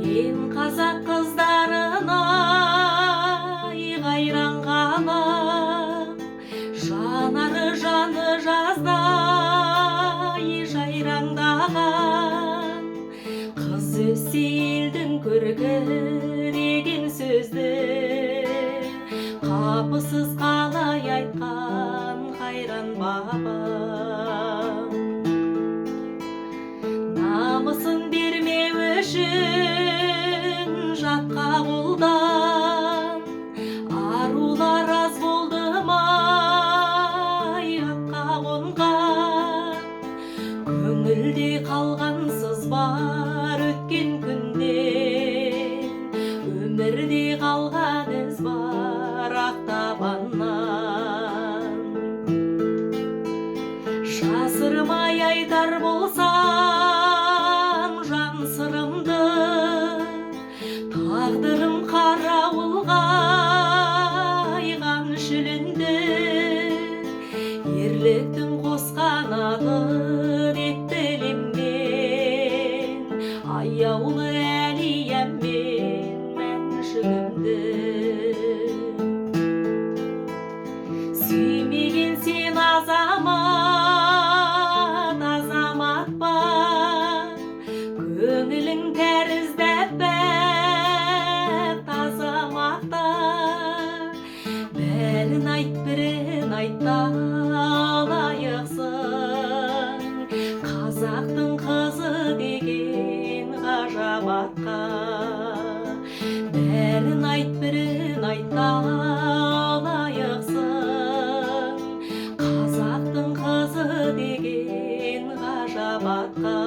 Мен қазақ қыздарына қайран қалам, жанары жаны жаздай жайраңдаған. Қыз өссе елдің көркі деген сөзді қапысыз қалай айтқан қайран бабам. Намысын бермеу үшін жатқа қолдан арулар аз болды май атқа қонған. Көңілде қалған сыз бар өткен күнден, өмірде қалған із бар ақтабаннан. Жасырмай айтар болсам жан сырымды, тағдырым қарауылға айған шілінді. Ерліктің қос қанаты деп білеммен, аяулы әлияммен мәншігімді. Сүймеген сен азамат ба, көңілің тәрізді аппақ тазамақта. Бәрін айт, бірін айтта алайықсың, қазақтың қызы деген ғажап атқа. Бәрін айт, бірін айтта алайықсың, қазақтың қызы деген ғажап атқа.